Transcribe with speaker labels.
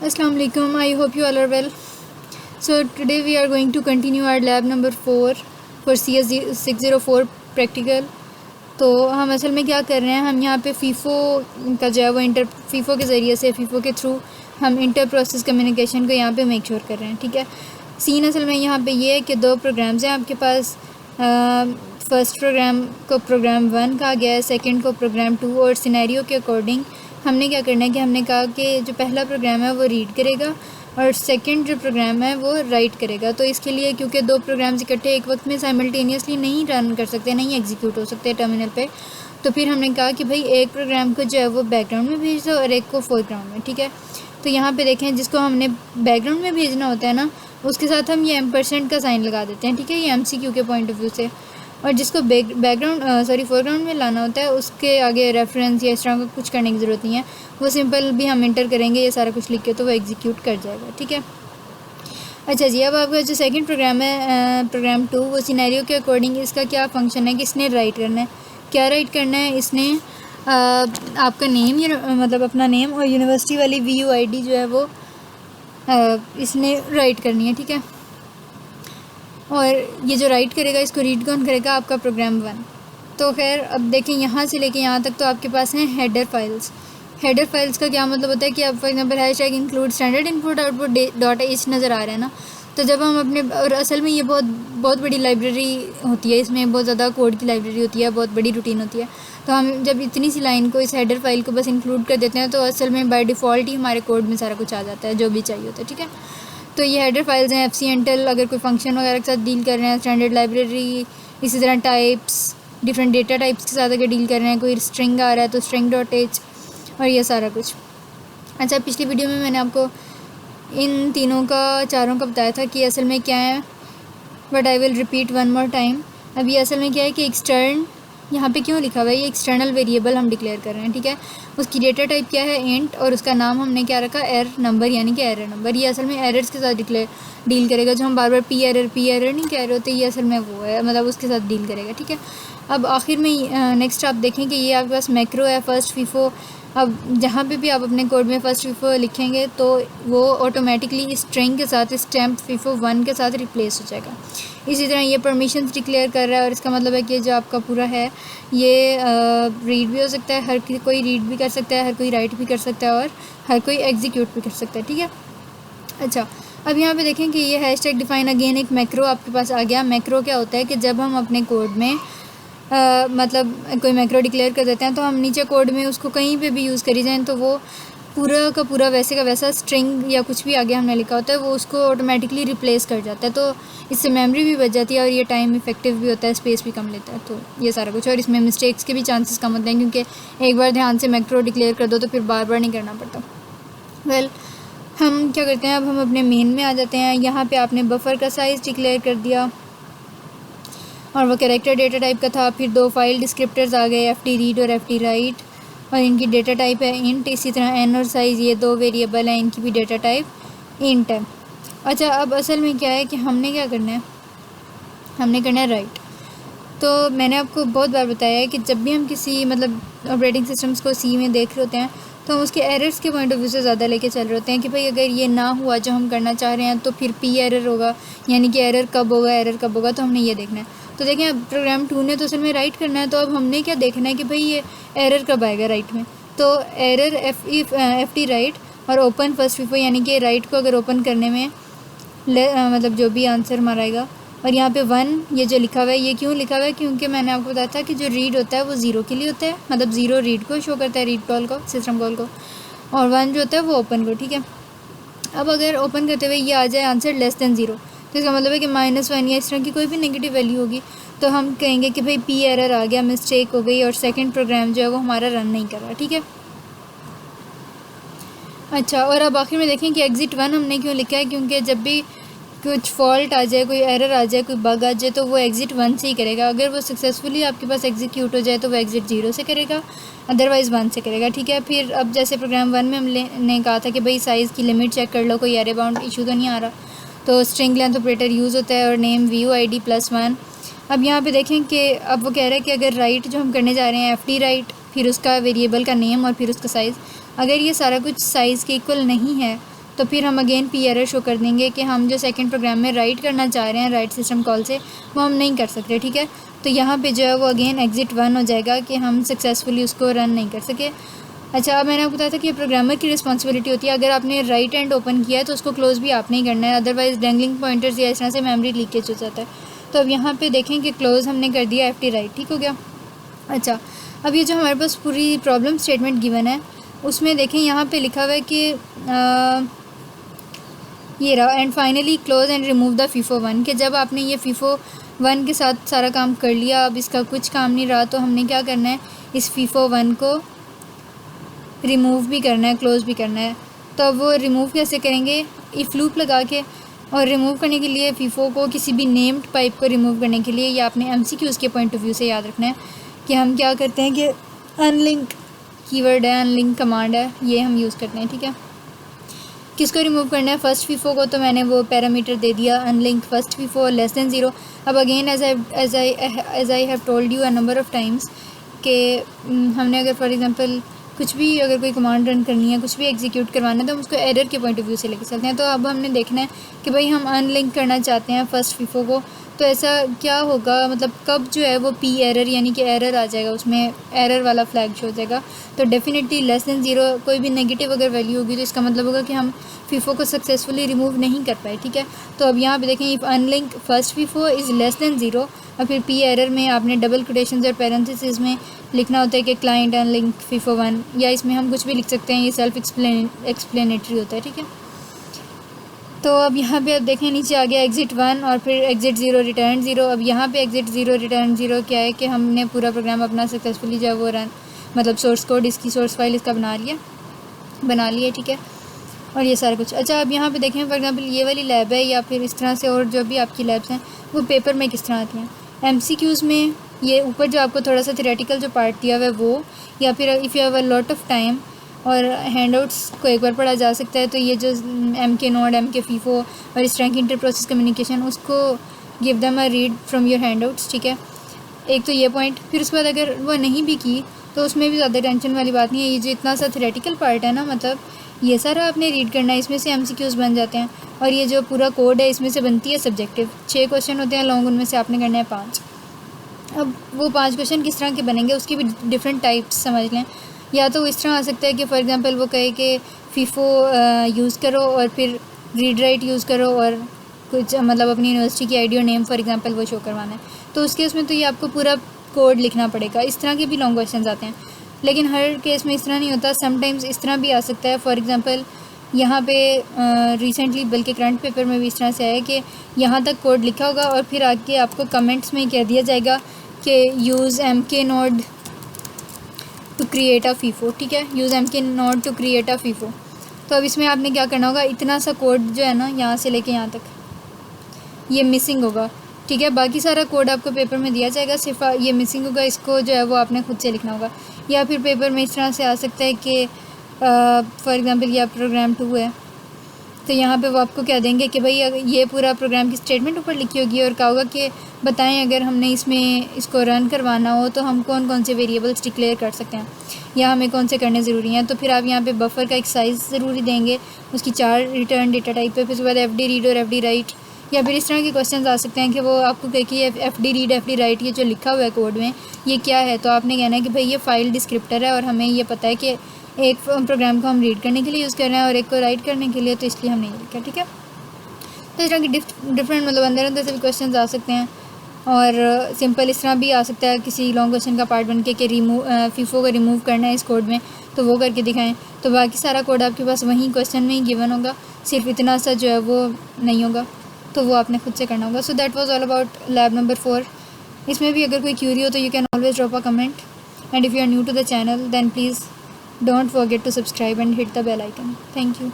Speaker 1: Assalamu alaikum. I hope you all are well. So today we are going to continue our lab number 4 for CS 604 practical. तो हम असल में क्या कर रहे हैं, हम यहाँ पे फीफो का जो है वो फीफो के ज़रिए से फीफो के थ्रू हम इंटर प्रोसेस कम्युनिकेशन को यहाँ पे मेक श्योर कर रहे हैं। ठीक है, सीन असल में यहाँ पे ये है कि दो प्रोग्राम्स हैं आपके पास। फर्स्ट प्रोग्राम को प्रोग्राम 1 कहा गया है, सेकंड को प्रोग्राम 2, और सिनेरियो के अकॉर्डिंग हमने क्या करना है कि हमने कहा कि जो पहला प्रोग्राम है वो रीड करेगा और सेकंड जो प्रोग्राम है वो राइट करेगा। तो इसके लिए क्योंकि दो प्रोग्राम्स इकट्ठे एक वक्त में साइमल्टेनियसली नहीं रन कर सकते, नहीं एग्जीक्यूट हो सकते टर्मिनल पे, तो फिर हमने कहा कि भाई एक प्रोग्राम को जो है वो बैकग्राउंड में भेज दो और एक को फोरग्राउंड में। ठीक है, तो यहाँ पे देखें जिसको हमने बैकग्राउंड में भेजना होता है ना, उसके साथ हम ये % का साइन लगा देते हैं। ठीक है, ये MCQ के पॉइंट ऑफ व्यू से। और जिसको फोरग्राउंड में लाना होता है उसके आगे रेफरेंस या इस तरह का कुछ करने की ज़रूरत नहीं है, वो सिंपल भी हम इंटर करेंगे ये सारा कुछ लिख के तो वो एग्जीक्यूट कर जाएगा। ठीक है, अच्छा जी, अब आपका जो सेकंड प्रोग्राम है प्रोग्राम 2, वो सिनेरियो के अकॉर्डिंग इसका क्या फंक्शन है कि इसने राइट करना है। क्या राइट करना है, इसने आपका नेम या मतलब अपना नेम और यूनिवर्सिटी वाली VUID जो है वो इसने राइट करनी है। ठीक है, और ये जो राइट करेगा इसको रीड कौन करेगा, आपका प्रोग्राम 1। तो खैर अब देखें यहाँ से लेके यहाँ तक तो आपके पास हैं हेडर फाइल्स। हेडर फाइल्स का क्या मतलब होता है कि आप for example #include standard input output .h नज़र आ रहा है ना, तो जब हम अपने, और असल में ये बहुत बड़ी लाइब्रेरी होती है, इसमें बहुत ज़्यादा कोड की लाइब्रेरी होती है, बहुत बड़ी रूटीन होती है। तो हम जब इतनी सी लाइन को, इस हेडर फाइल को बस इंक्लूड कर देते हैं तो असल में बाय डिफ़ॉल्ट ही हमारे कोड में सारा कुछ आ जाता है जो भी चाहिए होता है। ठीक है, तो ये हेडर फाइल्स हैं। FCNTL अगर कोई फंक्शन वगैरह के साथ डील कर रहे हैं, स्टैंडर्ड लाइब्रेरी, इसी तरह टाइप्स, डिफरेंट डेटा टाइप्स के साथ अगर डील कर रहे हैं, कोई स्ट्रिंग आ रहा है तो string.h और ये सारा कुछ। अच्छा, पिछली वीडियो में मैंने आपको इन चारों का बताया था कि असल में क्या है, but I will repeat one more time. अब ये असल में क्या है कि एक्सटर्न, यहाँ पे क्यों लिखा हुआ है, ये एक्सटर्नल वेरिएबल हम डिक्लेयर कर रहे हैं। ठीक है, उसकी डेटा टाइप क्या है, इंट, और उसका नाम हमने क्या रखा, नंबर, यानी कि एरर नंबर। ये असल में एरर्स के साथ डील करेगा, जो हम बार बार पी एरर नहीं कह रहे होते, ये असल में वो है, मतलब उसके साथ डील करेगा। ठीक है, अब आखिर में नेक्स्ट आप देखें कि ये आपके पास मैक्रो है, फर्स्ट फीफो। अब जहाँ पे भी आप अपने कोड में फर्स्ट फीफो लिखेंगे तो वो ऑटोमेटिकली इस स्ट्रिंग के साथ, इस टेम्प फीफो 1 के साथ रिप्लेस हो जाएगा। इसी तरह ये परमिशंस डिक्लेयर कर रहा है, और इसका मतलब है कि जो आपका पूरा है ये रीड भी हो सकता है, हर कोई रीड भी कर सकता है, हर कोई राइट भी कर सकता है, और हर कोई एग्जीक्यूट भी कर सकता है। ठीक है, अच्छा, अब यहाँ पे देखें कि ये #define अगेन एक मैक्रो आपके पास आ गया। मैक्रो क्या होता है कि जब हम अपने कोड में मतलब कोई मैक्रो डिक्लेयर कर देते हैं तो हम नीचे कोड में उसको कहीं पे भी यूज़ करी जाएँ तो वो पूरा का पूरा वैसे का वैसा स्ट्रिंग या कुछ भी आगे हमने लिखा होता है वो उसको ऑटोमेटिकली रिप्लेस कर जाता है। तो इससे मेमोरी भी बच जाती है और ये टाइम इफेक्टिव भी होता है, स्पेस भी कम लेता है, तो ये सारा कुछ। और इसमें मिस्टेक्स के भी चांसेस कम होते हैं क्योंकि एक बार ध्यान से मैक्रो डिक्लेयर कर दो तो फिर बार बार नहीं करना पड़ता। वेल, हम क्या करते हैं, अब हम अपने मेन में आ जाते हैं। यहाँ पर आपने बफर का साइज़ डिक्लेयर कर दिया और वो कैरेक्टर डेटा टाइप का था। फिर 2 फाइल डिस्क्रिप्टर्स आ गए, FD रीड और FD राइट, और इनकी डेटा टाइप है इंट। इसी तरह n और साइज़, ये 2 वेरिएबल हैं, इनकी भी डेटा टाइप इंट है। अच्छा, अब असल में क्या है कि हमने क्या करना है, हमने करना है राइट। तो मैंने आपको बहुत बार बताया है कि जब भी हम किसी मतलब ऑपरेटिंग सिस्टम्स को C में देख रहे होते हैं तो हम उसके एरर्स के पॉइंट ऑफ व्यू से ज़्यादा लेके चल रहे होते हैं कि भाई अगर ये ना हुआ जो हम करना चाह रहे हैं तो फिर P एरर होगा, यानी कि एरर कब होगा, तो हमने ये देखना है। तो देखें, अब प्रोग्राम 2 ने तो असल में राइट करना है, तो अब हमने क्या देखना है कि भाई ये एरर कब आएगा राइट में। तो एरर FD राइट और ओपन फर्स्ट फीफो, यानी कि राइट को अगर ओपन करने में मतलब जो भी आंसर हमारा आएगा। और यहाँ पे 1 ये जो लिखा हुआ है, ये क्यों लिखा हुआ है, क्योंकि मैंने आपको बताया था कि जो रीड होता है वो 0 के लिए होता है, मतलब 0 रीड को शो करता है, रीड कॉल को, सिस्टम कॉल को, और 1 जो होता है वो ओपन को। ठीक है, अब अगर ओपन करते हुए ये आ जाए आंसर <0, तो इसका मतलब है कि -1 या इस तरह की कोई भी नेगेटिव वैल्यू होगी तो हम कहेंगे कि भाई P एरर आ गया, मिस्टेक हो गई और सेकंड प्रोग्राम जो है वो हमारा रन नहीं कर रहा। ठीक है, अच्छा, और अब आखिर में देखें कि exit 1 हमने क्यों लिखा है, क्योंकि जब भी कुछ फॉल्ट आ जाए, कोई एरर आ जाए, कोई बग आ जाए तो वो exit 1 से ही करेगा। अगर वो सक्सेसफुली आपके पास एग्जीक्यूट हो जाए तो वो exit 0 से करेगा, अदरवाइज़ 1 से करेगा। ठीक है, फिर अब जैसे प्रोग्राम 1 में हमने कहा था कि भाई साइज़ की लिमिट चेक कर लो, कोई एरे बाउंड इशू तो नहीं आ रहा, तो स्ट्रिंग लेंथ ऑपरेटर यूज़ होता है और नेम VUID +1। अब यहाँ पे देखें कि अब वो कह रहा है कि अगर राइट जो हम करने जा रहे हैं FD राइट, फिर उसका वेरिएबल का नेम और फिर उसका साइज़, अगर ये सारा कुछ साइज़ के इक्वल नहीं है तो फिर हम अगेन पी एरर शो कर देंगे कि हम जो सेकंड प्रोग्राम में राइट करना चाह रहे हैं राइट सिस्टम कॉल से वो हम नहीं कर सकते, ठीक है। तो यहाँ पे जो है वो अगेन एग्ज़िट 1 हो जाएगा कि हम सक्सेसफुली उसको रन नहीं कर सके। अच्छा, अब मैंने आपको बताया था कि प्रोग्रामर की रिस्पॉन्सिबिलिटी होती है, अगर आपने राइट एंड ओपन किया है तो उसको क्लोज़ भी आपने ही करना है, अदरवाइज़ डेंगलिंग पॉइंटर्स या इस तरह से मेमोरी लीकेज हो जाता है। तो अब यहाँ पे देखें कि क्लोज़ हमने कर दिया FD राइट, ठीक हो गया। अच्छा, अब ये जो हमारे पास पूरी प्रॉब्लम स्टेटमेंट गिवन है उसमें देखें यहाँ पे लिखा हुआ है कि ये रहा and finally close and remove the FIFO 1, कि जब आपने ये फीफो 1 के साथ सारा काम कर लिया, अब इसका कुछ काम नहीं रहा, तो हमने क्या करना है, इस फीफो 1 को रिमूव भी करना है, क्लोज़ भी करना है। तो अब वो रिमूव कैसे करेंगे, इफ़ लूप लगा के। और रिमूव करने के लिए फीफो को किसी भी नेम्ड पाइप को रिमूव करने के लिए या अपने MCQs के पॉइंट ऑफ व्यू से याद रखना है कि हम क्या करते हैं कि अनलिंक कीवर्ड है, अनलिंक कमांड है, ये हम यूज़ करते हैं, ठीक है। किसको रिमूव करना है, फर्स्ट फीफो को, तो मैंने वो पैरामीटर दे दिया unlink first FIFO less than 0। अब again as I have told you a number of times कि हमने अगर फॉर एग्जांपल कुछ भी अगर कोई कमांड रन करनी है, कुछ भी एग्जीक्यूट करवाना है, तो हम उसको एरर के पॉइंट ऑफ व्यू से लेके चलते हैं। तो अब हमने देखना है कि भाई हम अनलिंक करना चाहते हैं फर्स्ट फीफो को, तो ऐसा क्या होगा, मतलब कब जो है वो पी एरर यानी कि एरर आ जाएगा, उसमें एरर वाला फ्लैग शो हो जाएगा। तो डेफिनेटली लेस देन 0 कोई भी नेगेटिव अगर वैल्यू होगी तो इसका मतलब होगा कि हम फीफो को सक्सेसफुली रिमूव नहीं कर पाए, ठीक है। तो अब यहाँ पे देखें, if unlink first FIFO is less than 0, और फिर पी एरर में आपने डबल कोटेशंस और पैरेंथेसिस में लिखना होता है कि क्लाइंट अनलिंक फीफो 1, या इसमें हम कुछ भी लिख सकते हैं, ये सेल्फ एक्सप्लेनेटरी होता है, ठीक है। तो अब यहाँ पे अब देखें नीचे आ गया एग्ज़िट 1 और फिर एग्ज़िट 0 रिटर्न 0। अब यहाँ पे एग्ज़िट 0 रिटर्न 0 क्या है कि हमने पूरा प्रोग्राम अपना सक्सेसफुली जो है वो रन, मतलब सोर्स कोड इसकी सोर्स फाइल इसका बना लिया, ठीक है। और ये सारा कुछ। अच्छा, अब यहाँ पे देखें फॉर एग्जांपल ये वाली लैब है या फिर इस तरह से और जो भी आपकी लैब्स हैं वो पेपर में किस तरह आती हैं, MCQs में ये ऊपर जो आपको थोड़ा सा थ्योरेटिकल जो पार्ट दिया हुआ है वो, या फिर if you have a lot of time और हैंडआउट्स को एक बार पढ़ा जा सकता है, तो ये जो MK नोड, MK फीफो और इस तरह की इंटर प्रोसेस कम्युनिकेशन, उसको give them a read from your handouts, ठीक है। एक तो ये पॉइंट। फिर उसके बाद अगर वो नहीं भी की तो उसमें भी ज़्यादा टेंशन वाली बात नहीं है, ये जो इतना सा थ्योरेटिकल पार्ट है ना, मतलब ये सारा आपने रीड करना है, इसमें से MCQs बन जाते हैं, और ये जो पूरा कोड है इसमें से बनती है सब्जेक्टिव। 6 क्वेश्चन होते हैं लॉन्ग, उनमें से आपने करना है 5। अब वो 5 क्वेश्चन किस तरह के बनेंगे उसकी भी डिफरेंट टाइप्स समझ लें। या तो इस तरह आ सकता है कि फॉर एग्जांपल वो कहे कि फीफो यूज़ करो और फिर रीड राइट यूज़ करो और कुछ मतलब अपनी यूनिवर्सिटी की ID और नेम फॉर एग्जांपल वो शो करवाना है, तो उस केस में तो ये आपको पूरा कोड लिखना पड़ेगा। इस तरह के भी लॉन्ग क्वेश्चन आते हैं, लेकिन हर केस में इस तरह नहीं होता। समटाइम्स इस तरह भी आ सकता है, फॉर एग्जांपल यहाँ पे रिसेंटली बल्कि करंट पेपर में भी इस तरह से आया कि यहाँ तक कोड लिखा होगा और फिर आगे आपको कमेंट्स में कह दिया जाएगा कि use MK node to create a FIFO, ठीक है, use MK node to create a FIFO. तो अब इसमें आपने क्या करना होगा, इतना सा कोड जो है ना यहाँ से लेके यहाँ तक ये मिसिंग होगा, ठीक है। बाकी सारा कोड आपको पेपर में दिया जाएगा, सिर्फ ये मिसिंग होगा, इसको जो है वो आपने खुद से लिखना होगा। या फिर पेपर में इस तरह से आ सकता है कि फॉर एग्जांपल ये प्रोग्राम 2 है, तो यहाँ पे वो आपको क्या देंगे कि भाई ये पूरा प्रोग्राम की स्टेटमेंट ऊपर लिखी होगी और कहा होगा कि बताएं अगर हमने इसको रन करवाना हो तो हम कौन कौन से वेरिएबल्स डिक्लेयर कर सकते हैं या हमें कौन से करने ज़रूरी हैं। तो फिर आप यहाँ पे बफर का एक साइज़ ज़रूरी देंगे, उसकी 4 रिटर्न डेटा टाइप पे, फिर उसके बाद FD रीड और FD राइट। या फिर इस तरह के क्वेश्चन आ सकते हैं कि वो आपको कहे कि FD रीड FD राइट ये जो लिखा हुआ है कोड में ये क्या है, तो आपने कहना है कि भाई ये फ़ाइल डिस्क्रिप्टर है और हमें ये पता है कि एक प्रोग्राम को हम रीड करने के लिए यूज़ कर रहे हैं और एक को राइट करने के लिए, तो इसलिए हमने ये लिखा, ठीक है। तो इस तरह की डिफरेंट मतलब अंदर से भी क्वेश्चन आ सकते हैं, और सिंपल इस तरह भी आ सकता है किसी लॉन्ग क्वेश्चन का पार्ट बन के कि फीफो को रिमूव करना है इस कोड में, तो वो करके दिखाएं। तो बाकी सारा कोड आपके पास वहीं क्वेश्चन में ही गिवन होगा, सिर्फ इतना सा जो है वो नहीं होगा, तो वो आपने खुद से करना होगा। So that was all about lab number 4। इसमें भी अगर कोई क्यूरी हो तो you can always drop a comment, and if you are new to the channel then please don't forget to subscribe and hit the bell icon. Thank you.